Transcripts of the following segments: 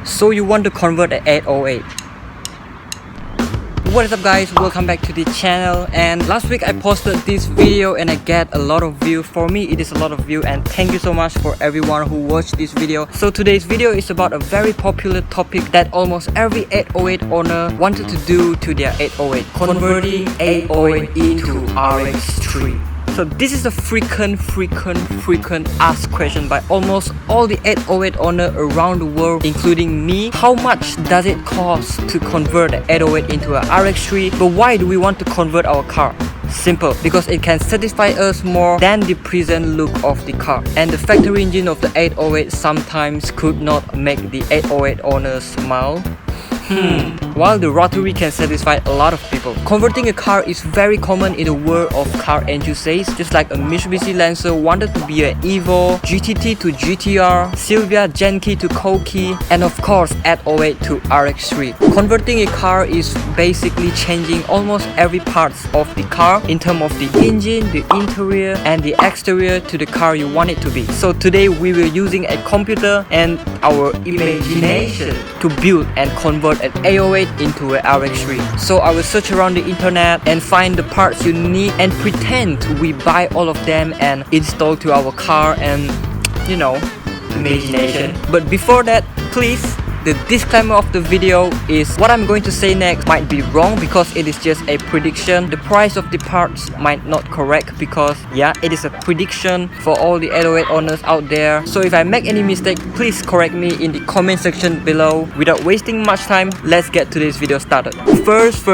So you want to convert an 808. What is up guys, welcome back to the channel. And last week I posted this video and I get a lot of view. For me it is a lot of view, and thank you so much for everyone who watched this video. So today's video is about a very popular topic that almost every 808 owner wanted to do to their 808, converting 808 into RX3. So this is a frequent asked question by almost all the 808 owner around the world, including me. How much does it cost to convert an 808 into a RX3? But why do we want to convert our car? Simple, because it can satisfy us more than the present look of the car. And the factory engine of the 808 sometimes could not make the 808 owners smile. While the rotary can satisfy a lot of people. Converting a car is very common in the world of car enthusiasts. Just like a Mitsubishi Lancer wanted to be an Evo, GTT to GTR, Silvia Genki to Koki, and of course 808 to RX3. Converting a car is basically changing almost every part of the car in terms of the engine, the interior, and the exterior to the car you want it to be. So today we will using a computer and our imagination to build and convert an 808 into an RX3. So I will search around the internet and find the parts you need and pretend we buy all of them and install to our car, and you know, imagination. But before that, please, the disclaimer of the video is what I'm going to say next might be wrong because it is just a prediction. The price of the parts might not correct because yeah, it is a prediction for all the 808 owners out there. So if I make any mistake, please correct me in the comment section below. Without wasting much time, let's get to this video started. First,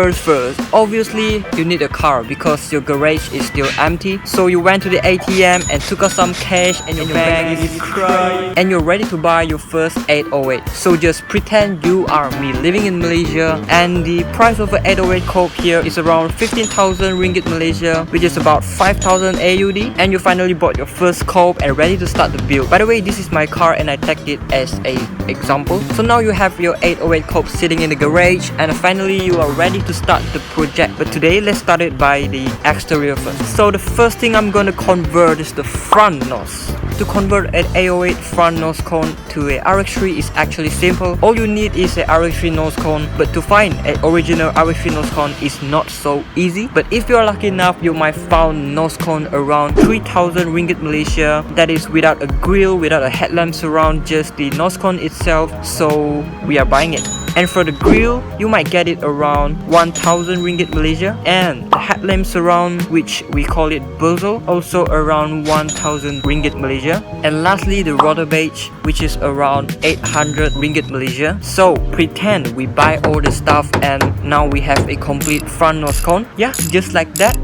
obviously you need a car because your garage is still empty. So you went to the ATM and took out some cash and your bank is crying and you're ready to buy your first 808. So just pretend you are me living in Malaysia, and the price of an 808 coupe here is around 15,000 ringgit Malaysia, which is about 5,000 AUD, and you finally bought your first coupe and ready to start the build. By the way, this is my car and I take it as a example. So now you have your 808 coupe sitting in the garage and finally you are ready to start the project. But today let's start it by the exterior first. So the first thing I'm gonna convert is the front nose. To convert an 808 front nose cone to a RX3 is actually simple. All you need is a RX3 nose cone, but to find an original RX3 nose cone is not so easy. But if you are lucky enough, you might find nose cone around 3,000 ringgit Malaysia. That is without a grill, without a headlamp surround, just the nose cone itself. So we are buying it. And for the grill, you might get it around 1,000 ringgit Malaysia, and the headlamp surround, which we call it bezel, also around 1,000 ringgit Malaysia. And lastly, the rotor badge, which is around 800 ringgit Malaysia. So pretend we buy all the stuff and now we have a complete front nose cone. Yeah, just like that.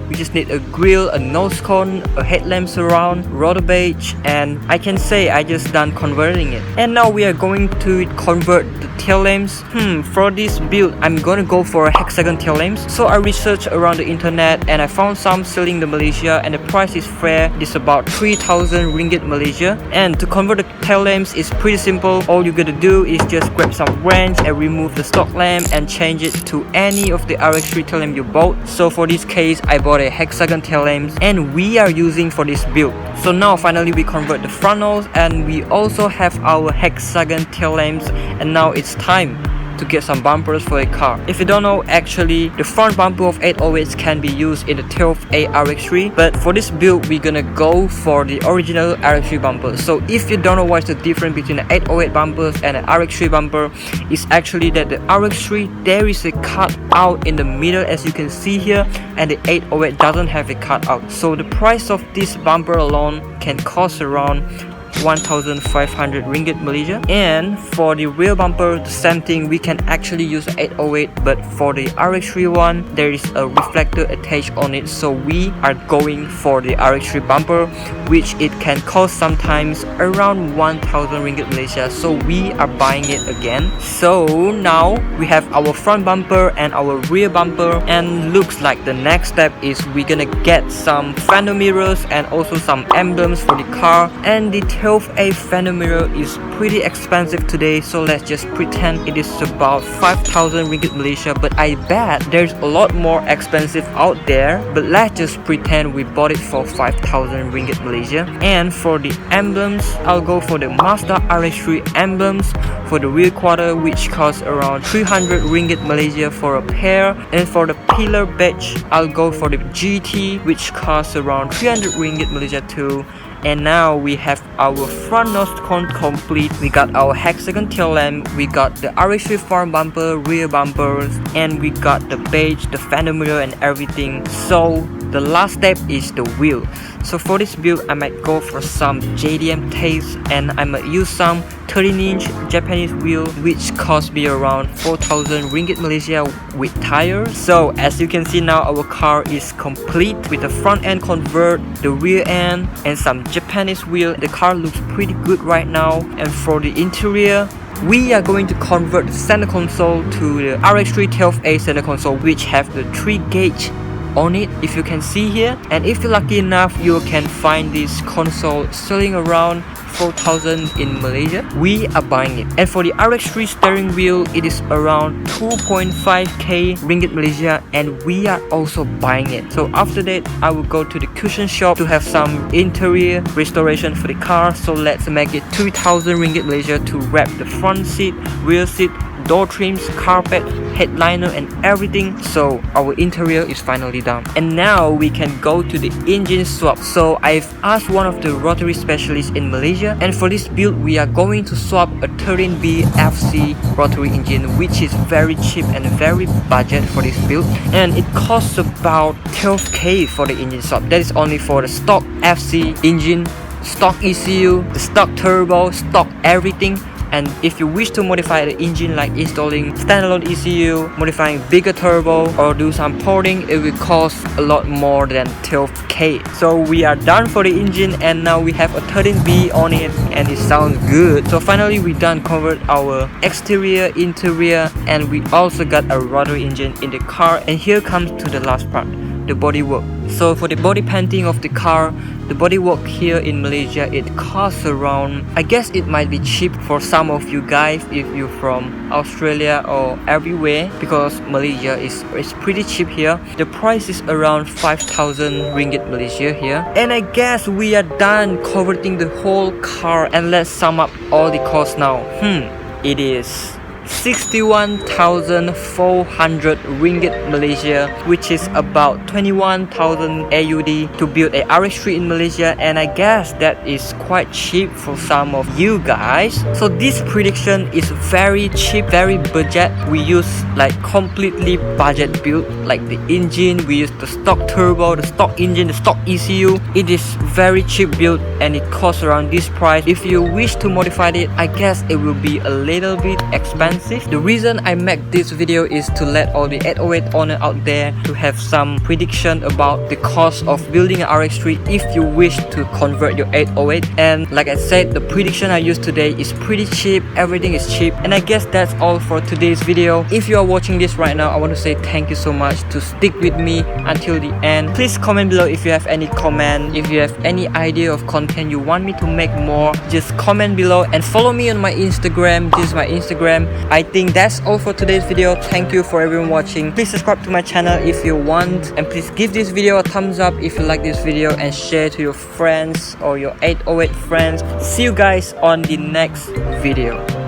We just need a grill, a nose cone, a headlamp surround, rotor badge, and I can say I just done converting it. And now we are going to convert the tail lamps. For this build, I'm gonna go for a hexagon tail lamps. So I researched around the internet and I found some selling in Malaysia, and the price is fair. It's about 3,000 ringgit Malaysia. And to convert the tail lamps is pretty simple. All you gotta do is just grab some wrench and remove the stock lamp and change it to any of the RX3 tail lamp you bought. So for this case, I bought a hexagon tail lamps and we are using for this build. So now finally we convert the front nose and we also have our hexagon tail lamps, and now it's time to get some bumpers for a car. If you don't know, actually the front bumper of 808s can be used in the tail of a RX3, but for this build we're gonna go for the original RX3 bumper. So if you don't know what's the difference between the 808 bumpers and an RX3 bumper, it's actually that the RX3 there is a cut out in the middle as you can see here, and the 808 doesn't have a cut out. So the price of this bumper alone can cost around 1,500 ringgit Malaysia. And for the rear bumper, the same thing, we can actually use 808, but for the RX3 one there is a reflector attached on it, so we are going for the RX3 bumper, which it can cost sometimes around 1,000 ringgit Malaysia, so we are buying it again. So now we have our front bumper and our rear bumper, and looks like the next step is we're gonna get some fender mirrors and also some emblems for the car and the tail 12A fender mirror is pretty expensive today, so let's just pretend it is about 5,000 ringgit Malaysia, but I bet there's a lot more expensive out there, but let's just pretend we bought it for 5,000 ringgit Malaysia. And for the emblems, I'll go for the Mazda RX3 emblems for the rear quarter, which costs around 300 ringgit Malaysia for a pair. And for the pillar badge, I'll go for the GT, which costs around 300 ringgit Malaysia too. And now we have our front nose cone complete. We got our hexagon tail lamp, we got the RX3 front bumper, rear bumpers, and we got the badge, the fender mirror and everything. So the last step is the wheel. So for this build, I might go for some JDM taste, and I might use some 13-inch Japanese wheel, which cost me around 4,000 ringgit Malaysia with tires. So as you can see now, our car is complete with the front end convert, the rear end, and some Japanese wheel. The car looks pretty good right now. And for the interior, we are going to convert the center console to the RX3 12A center console, which have the 3 gauge on it, if you can see here. And if you're lucky enough, you can find this console selling around 4,000 in Malaysia. We are buying it. And for the RX3 steering wheel, it is around 2.5k ringgit Malaysia, and we are also buying it. So after that, I will go to the cushion shop to have some interior restoration for the car. So let's make it 3,000 ringgit Malaysia to wrap the front seat, rear seat, door trims, carpet, headliner and everything. So our interior is finally done. And now we can go to the engine swap. So I've asked one of the rotary specialists in Malaysia, and for this build we are going to swap a 13B FC rotary engine, which is very cheap and very budget for this build, and it costs about 12k for the engine swap. That is only for the stock FC engine, stock ECU, the stock turbo, stock everything. And if you wish to modify the engine, like installing standalone ECU, modifying bigger turbo, or do some porting, it will cost a lot more than 12k. So we are done for the engine, and now we have a 13B on it, and it sounds good. So finally we done convert our exterior, interior, and we also got a rotary engine in the car. And here comes to the last part, the bodywork. So for the body painting of the car, the bodywork here in Malaysia, it costs around, I guess it might be cheap for some of you guys if you're from Australia or everywhere, because Malaysia is pretty cheap here. The price is around 5,000 ringgit Malaysia here. And I guess we are done converting the whole car, and let's sum up all the costs now. It is 61,400 ringgit Malaysia, which is about 21,000 AUD to build a RX3 in Malaysia, and I guess that is quite cheap for some of you guys. So this prediction is very cheap, very budget. We use like completely budget build, like the engine, we use the stock turbo, the stock engine, the stock ECU. It is very cheap build, and it costs around this price. If you wish to modify it, I guess it will be a little bit expensive. The reason I make this video is to let all the 808 owner out there to have some prediction about the cost of building an RX3 if you wish to convert your 808. And like I said, the prediction I used today is pretty cheap, everything is cheap. And I guess that's all for today's video. If you are watching this right now, I want to say thank you so much to stick with me until the end. Please comment below if you have any comment, if you have any idea of content you want me to make more, just comment below, and follow me on my Instagram. This is my Instagram. I think that's all for today's video. Thank you for everyone watching. Please subscribe to my channel if you want, and please give this video a thumbs up if you like this video, and share to your friends or your 808 friends. See you guys on the next video.